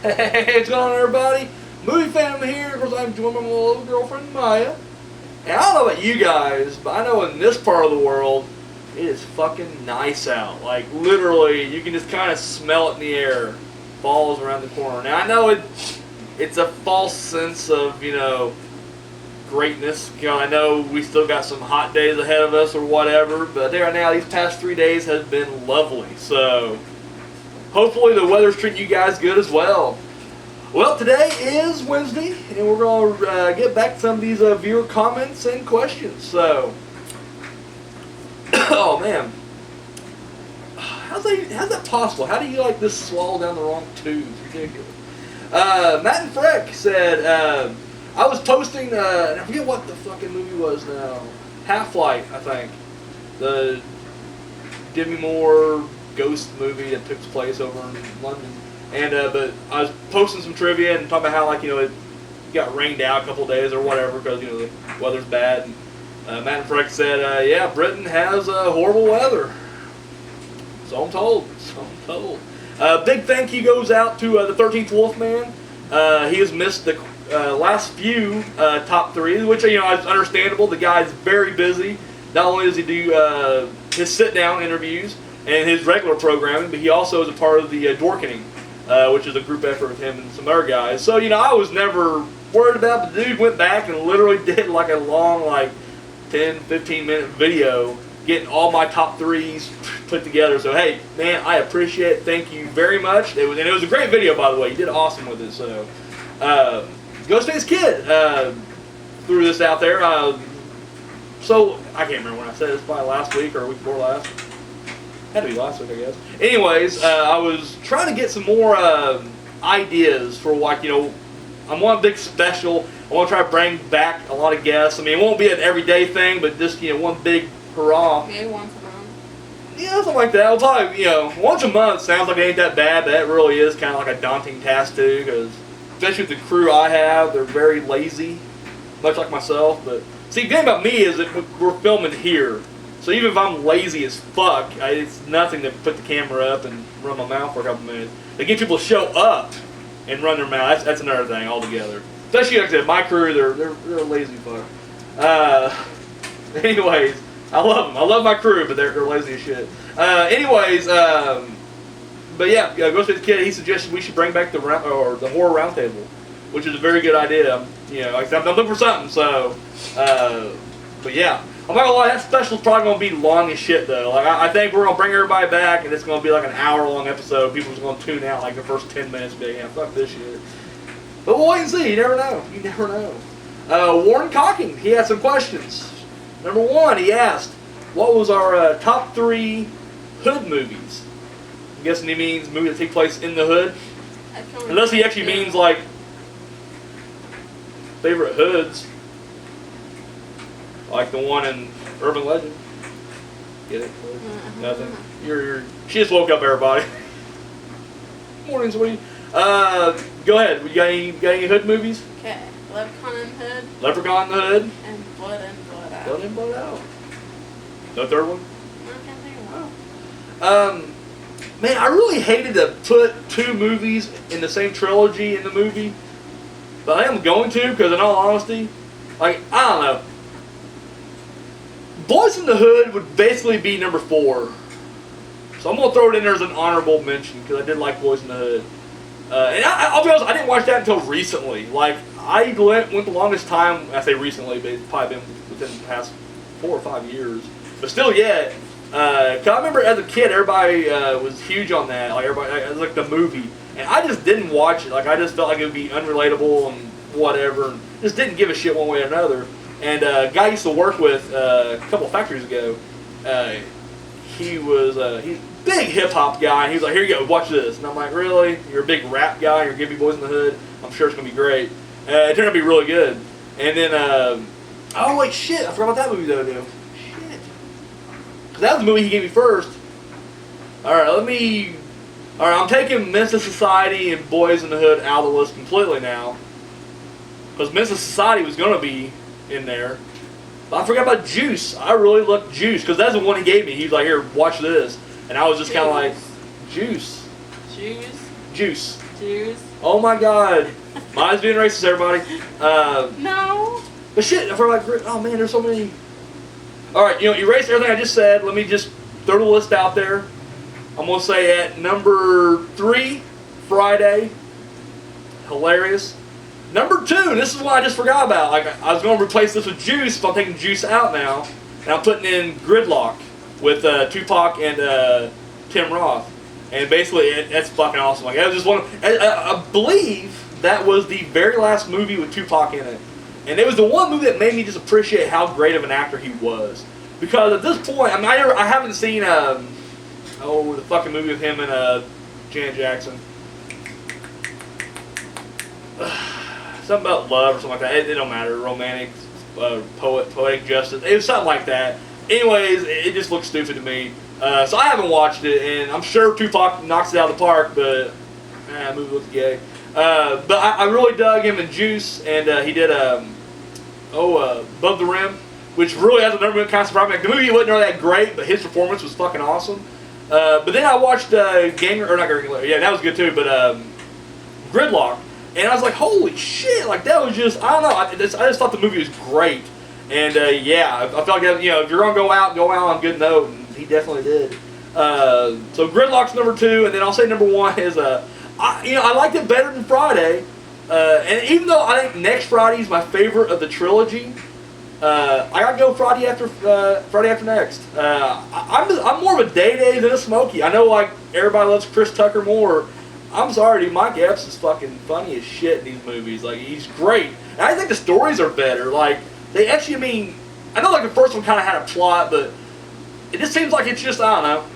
Hey, what's going on, everybody? Movie family here. Of course, I'm joined by my little girlfriend Maya. And I don't know about you guys, but I know in this part of the world, it is fucking nice out. Like literally, you can just kind of smell it in the air. Fall's around the corner. Now I know it's a false sense of greatness. I know we still got some hot days ahead of us or whatever, but right now these past 3 days has been lovely. So hopefully the weather's treating you guys good as well. Well, today is Wednesday, and we're going to get back to some of these viewer comments and questions. So, oh man, how's that possible? How do you like this swallow down the wrong tooth? It's ridiculous. Matt and Freck said, I was posting, and I forget what the fucking movie was now. Half-Life, I think. The Demi Moore ghost movie that took place over in London. And but I was posting some trivia and talking about how it got rained out a couple of days or whatever because the weather's bad. And Matt and Freck said, yeah, Britain has horrible weather. So I'm told. Big thank you goes out to the 13th Wolfman. He has missed the last few top three, which is understandable. The guy's very busy. Not only does he do his sit-down interviews and his regular programming, but he also is a part of the Dorkening, which is a group effort with him and some other guys. So, I was never worried about it. The dude went back and literally did like a long, 10, 15-minute video getting all my top threes put together. So, hey, man, I appreciate it. Thank you very much. It was a great video, by the way. You did awesome with it. So, Ghostface Kid threw this out there. So, I can't remember when I said it. It's probably last week or week before last. Had to be last week, I guess. Anyways, I was trying to get some more ideas for I'm one big special. I want to try to bring back a lot of guests. I mean, it won't be an everyday thing, but just one big hurrah. Maybe once a month. Yeah, something like that. I'll probably once a month sounds like it ain't that bad, but that really is kind of like a daunting task too, because especially with the crew I have, they're very lazy, much like myself. But see, the thing about me is that we're filming here. So even if I'm lazy as fuck, it's nothing to put the camera up and run my mouth for a couple minutes. To get people to show up and run their mouth, that's another thing altogether. Especially like I said, my crew, they're lazy fuck. Anyways, I love them. I love my crew, but they're lazy as shit. But yeah, Ghostface Kid, he suggested we should bring back the horror roundtable, which is a very good idea. I'm looking for something. So, but yeah. I'm not gonna lie, that special's probably gonna be long as shit though. I think we're gonna bring everybody back and it's gonna be like an hour-long episode. People are just gonna tune out the first 10 minutes, be like, yeah, fuck this shit. But we'll wait and see. You never know. Warren Cocking, he had some questions. Number one, he asked, what was our top 3 hood movies? I'm guessing he means movies that take place in the hood. Unless he actually means favorite hoods. Like the one in Urban Legend. Get it? Nothing. She just woke up, everybody. Morning, sweetie. Go ahead. You got any hood movies? Okay. Leprechaun in the Hood. Leprechaun in the Hood. And Blood In, Blood Out. Blood In, Blood Out. No third one? I can't think of one. Man, I really hated to put 2 movies in the same trilogy in the movie. But I am going to, because in all honesty, I don't know. Boys in the Hood would basically be number 4. So I'm going to throw it in there as an honorable mention because I did like Boys in the Hood. And I'll be honest, I didn't watch that until recently. I went the longest time, I say recently, but it's probably been within the past 4 or 5 years. But still yet, cause I remember as a kid, everybody was huge on that. It was like the movie. And I just didn't watch it. I just felt like it would be unrelatable and whatever. And just didn't give a shit one way or another. And a guy I used to work with a couple of factories ago, he's a big hip-hop guy. And he was like, here you go, watch this. And I'm like, really? You're a big rap guy? You're giving me Boys in the Hood? I'm sure it's going to be great. It turned out to be really good. And then, oh, wait, shit. I forgot about that movie, though. Shit. Because that was the movie he gave me first. All right, I'm taking Men's Society and Boys in the Hood out of the list completely now. Because Men's Society was going to be in there. But I forgot about Juice. I really loved Juice because that's the one he gave me. He was like, here, watch this. And I was just kind of like, Juice. Juice. Juice. Jews. Oh my God. Mine's being racist, everybody. No. But shit, if we're like, oh man, there's so many. All right, erase everything I just said. Let me just throw the list out there. I'm gonna say at number 3, Friday. Hilarious. Number 2, this is what I just forgot about. Like I was gonna replace this with Juice, but I'm taking Juice out now, and I'm putting in Gridlock'd with Tupac and Tim Roth. And basically, that's fucking awesome. Like, that was just one. I believe that was the very last movie with Tupac in it, and it was the one movie that made me just appreciate how great of an actor he was. Because at this point, I mean, I haven't seen the fucking movie with him and Janet Jackson. Something about love or something like that. It don't matter. Romantic, poetic justice. It was something like that. Anyways, it just looks stupid to me. So I haven't watched it, and I'm sure Tupac knocks it out of the park, but the movie looks gay. But I really dug him in Juice, and he did Above the Rim, which really has never been kind of surprising. Like, the movie wasn't really that great, but his performance was fucking awesome. But then I watched that was good too, but Gridlock'd, and I was like, holy shit, like that was just, I don't know, I just thought the movie was great. And I felt like, if you're going to go out on a good note, and he definitely did. So Gridlock'd's number 2, and then I'll say number 1 is, I liked it better than Friday. And even though I think Next Friday is my favorite of the trilogy, I gotta go Friday after next. I'm more of a Day than a Smokey. I know like everybody loves Chris Tucker more. I'm sorry, dude. Mike Epps is fucking funny as shit in these movies. Like, he's great. And I think the stories are better. Like, they actually, I know like the first one kind of had a plot, but it just seems like it's just, I don't know.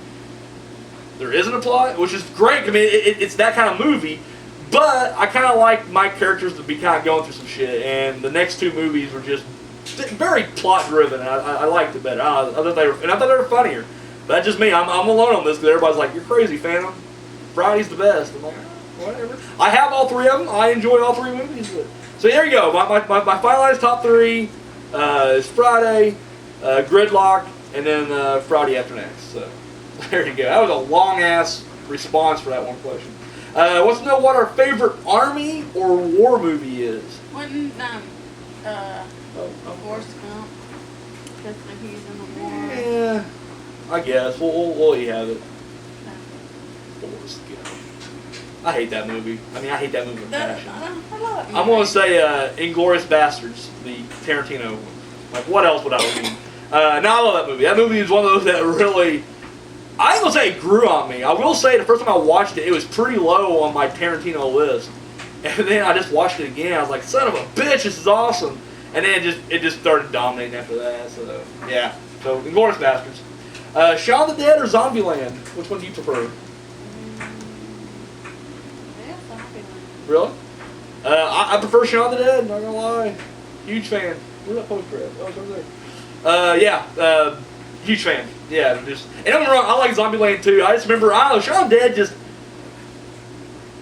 There isn't a plot, which is great. I mean, it's that kind of movie. But I kind of like my characters to be kind of going through some shit. And the next 2 movies were just very plot driven. And I liked it better. I thought they were funnier. But that's just me. I'm alone on this because everybody's like, you're crazy, Phantom. Friday's the best. I'm like, whatever. I have all 3 of them. I enjoy all 3 movies. But. So there you go. My finalized top 3 is Friday, Gridlock'd, and then Friday after next. So there you go. That was a long ass response for that one question. Wants to know what our favorite army or war movie is. Wouldn't Forrest Gump? Because he's in the war. Yeah, I guess we'll let you have it. Forrest Gump. I hate that movie. I hate that movie with passion. I'm gonna say Inglourious Bastards, the Tarantino one. Like, what else would I mean? No, I love that movie. That movie is one of those that really, I ain't gonna say it grew on me. I will say the first time I watched it, it was pretty low on my Tarantino list. And then I just watched it again. I was like, son of a bitch, this is awesome. And then it just started dominating after that. So, yeah. So, Inglourious Bastards. Shaun of the Dead or Zombieland? Which one do you prefer? Really? I prefer Shaun of the Dead, not gonna lie. Huge fan. Where's that poster at? Oh, it's over there. Huge fan. Yeah, and don't get me wrong, I like Zombieland too. I just remember, I don't know, Shaun of the Dead just,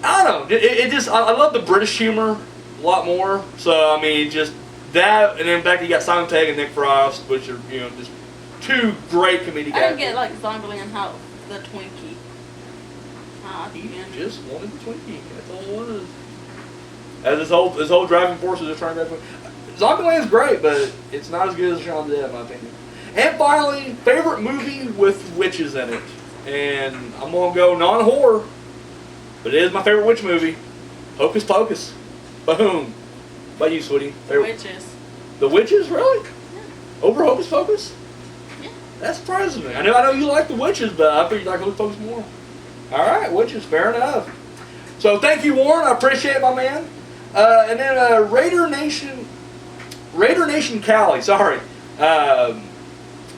I don't know, I love the British humor a lot more. So, just that, and then back you got Simon Pegg and Nick Frost, which are, just 2 great comedic actors. I didn't get like Zombieland, how the Twinkie. He just wanted the Twinkie. That's all it was. As his whole driving force was just trying to grab Twinkie. Zombieland's great, but it's not as good as Shaun of the Dead, in my opinion. And finally, favorite movie with witches in it. And I'm going to go non-horror, but it is my favorite witch movie. Hocus Pocus. Boom. What about you, sweetie? The Witches. The Witches, really? Yeah. Over Hocus Pocus? Yeah. That surprises me. I know you like the Witches, but I figured you like Hocus Pocus more. Alright, Witches, fair enough. So thank you, Warren. I appreciate it, my man. And then Raider Nation Cali, sorry.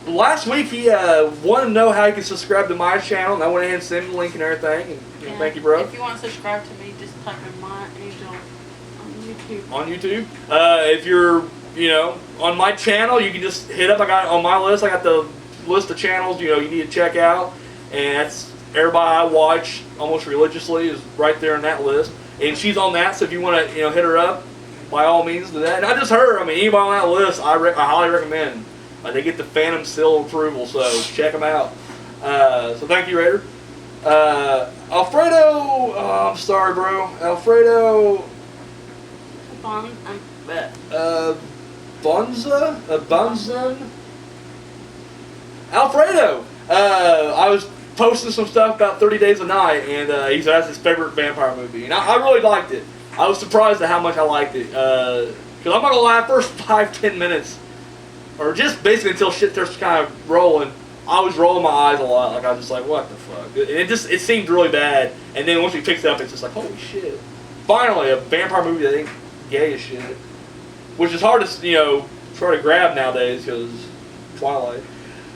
Last week he wanted to know how you can subscribe to my channel, and I went ahead and sent him the link and everything. And thank you, bro. If you want to subscribe to me, just type in My Angel on YouTube. On YouTube. If you're, on my channel, you can just hit up. I got on my list. I got the list of channels you need to check out, and that's everybody I watch almost religiously is right there in that list. And she's on that, so if you want to, hit her up, by all means do that. Not just her. Anybody on that list, I highly recommend. They get the Phantom seal of approval, so check them out. So thank you, Raider. Alfredo, oh, I'm sorry, bro. Alfredo, Bunzen? Alfredo! I was posting some stuff about 30 Days a Night, and he said that's his favorite vampire movie. And I really liked it. I was surprised at how much I liked it. Because I'm not gonna lie, first 5-10 minutes, or just basically until shit starts kind of rolling, I was rolling my eyes a lot. Like, I was just like, what the fuck? And it seemed really bad. And then once he picks it up, it's just like, holy shit. Finally, a vampire movie that ain't gay as shit. Which is hard to, try to grab nowadays, because Twilight.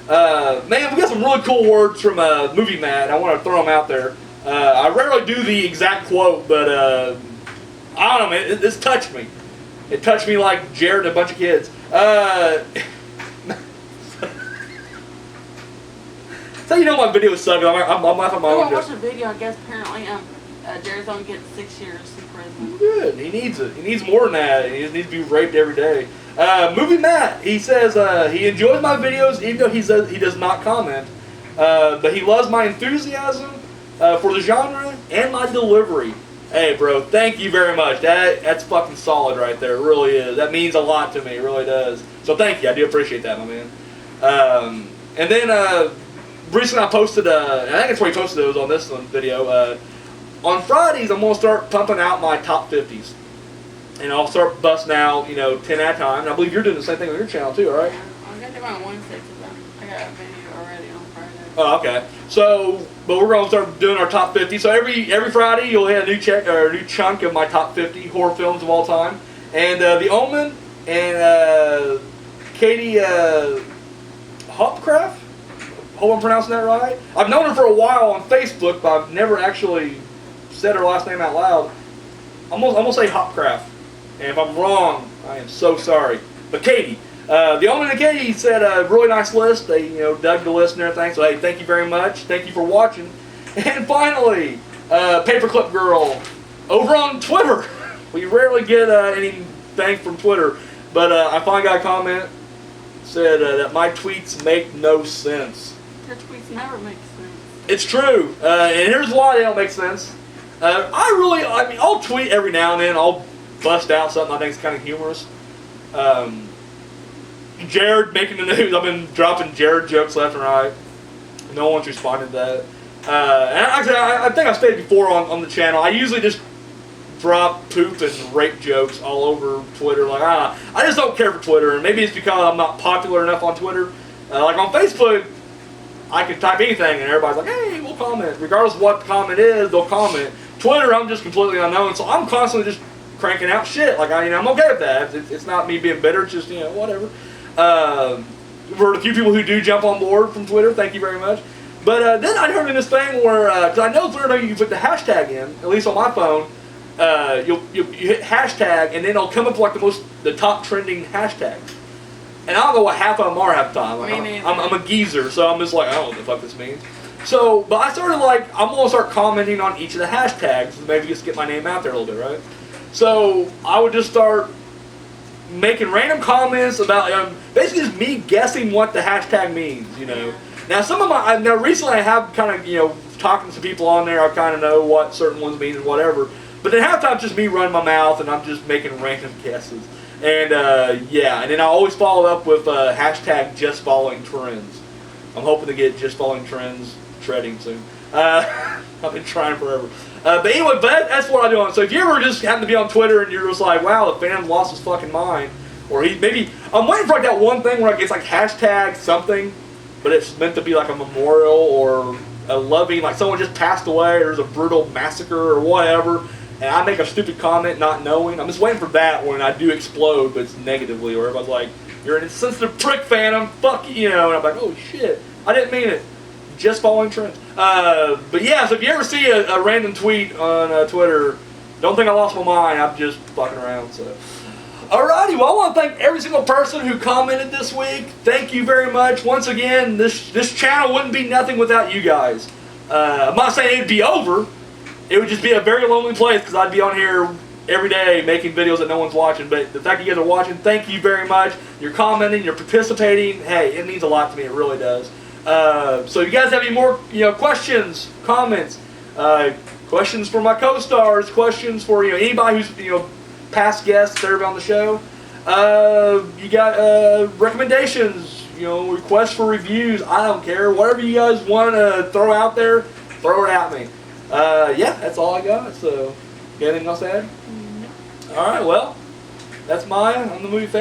Man, we got some really cool words from Movie Matt. I want to throw them out there. I rarely do the exact quote, but I don't know, man. This touched me. It touched me like Jared and a bunch of kids. So you know my video is sucking. I'm laughing my own I joke. watched the video. I guess apparently Jared's gonna get 6 years in prison. Good. He needs it. He needs more than that. He just needs to be raped every day. Movie Matt, he says he enjoys my videos even though he says he does not comment. But he loves my enthusiasm for the genre and my delivery. Hey, bro, thank you very much. That's fucking solid right there. It really is. That means a lot to me. It really does. So thank you. I do appreciate that, my man. And then recently I posted, I think that's where he posted it, was on this one video. On Fridays, I'm going to start pumping out my top 50s. And I'll start busting out, 10 at a time. And I believe you're doing the same thing on your channel too, alright? Yeah, I'm gonna do my Wednesday because I got a video already on Friday. Oh, okay. So, but we're going to start doing our top 50. So every Friday, you'll hit a new chunk of my top 50 horror films of all time. And The Omen and Katie Hopcraft. Hope I'm pronouncing that right. I've known her for a while on Facebook, but I've never actually said her last name out loud. I'm gonna say Hopcraft. And if I'm wrong, I am so sorry. But Katie, The Omen and Katie said a really nice list. They, dug the list and everything. So hey, thank you very much. Thank you for watching. And finally, Paperclip Girl over on Twitter. We rarely get anything from Twitter, but I finally got a comment said that my tweets make no sense. Your tweets never make sense. It's true, and here's why they don't make sense. I'll tweet every now and then. I'll bust out something I think is kind of humorous. Jared making the news. I've been dropping Jared jokes left and right. No one's responded to that. And actually, I think I've stated before on the channel, I usually just drop poop and rape jokes all over Twitter. Like, I just don't care for Twitter. And maybe it's because I'm not popular enough on Twitter. Like on Facebook, I can type anything and everybody's like, hey, we'll comment. Regardless of what the comment is, they'll comment. Twitter, I'm just completely unknown, so I'm constantly just cranking out shit. Like, I'm okay with that. It's not me being bitter, it's just, whatever. For the few people who do jump on board from Twitter, thank you very much. But then I heard in this thing where, because I know Twitter, you can put the hashtag in, at least on my phone. You hit hashtag, and then it'll come up like the top trending hashtags. And I don't know what half of them are half the time. Like, I'm a geezer, so I'm just like, I don't know what the fuck this means. So, but I started I'm going to start commenting on each of the hashtags, maybe just get my name out there a little bit, right? So, I would just start making random comments about, basically just me guessing what the hashtag means, Now, now recently I have kind of, talking to people on there, I kind of know what certain ones mean and whatever. But then half the time it's just me running my mouth and I'm just making random guesses. And and then I always follow up with hashtag just following trends. I'm hoping to get just following trends treading soon. I've been trying forever. But anyway, that's what I do on. So if you ever just happen to be on Twitter and you're just like, wow, the fan lost his fucking mind, or I'm waiting for like that one thing where it's like hashtag something, but it's meant to be like a memorial or a loving, like someone just passed away or there's a brutal massacre or whatever. And I make a stupid comment not knowing. I'm just waiting for that when I do explode, but it's negatively, where everybody's like, you're an insensitive prick, Phantom, fuck you, And I'm like, oh shit, I didn't mean it. Just following trends. But yeah, so if you ever see a random tweet on Twitter, don't think I lost my mind, I'm just fucking around, so. Alrighty, well I want to thank every single person who commented this week. Thank you very much. Once again, this channel wouldn't be nothing without you guys. I'm not saying it'd be over. It would just be a very lonely place because I'd be on here every day making videos that no one's watching. But the fact that you guys are watching, thank you very much. You're commenting, you're participating. Hey, it means a lot to me. It really does. So if you guys have any more questions, comments, Questions for my co-stars. Questions for anybody who's past guests that are on the show. You got recommendations. Requests for reviews. I don't care. Whatever you guys want to throw out there, throw it at me. Yeah, that's all I got. So, you got anything else to add? No. All right. Well, that's mine. I'm the movie fan.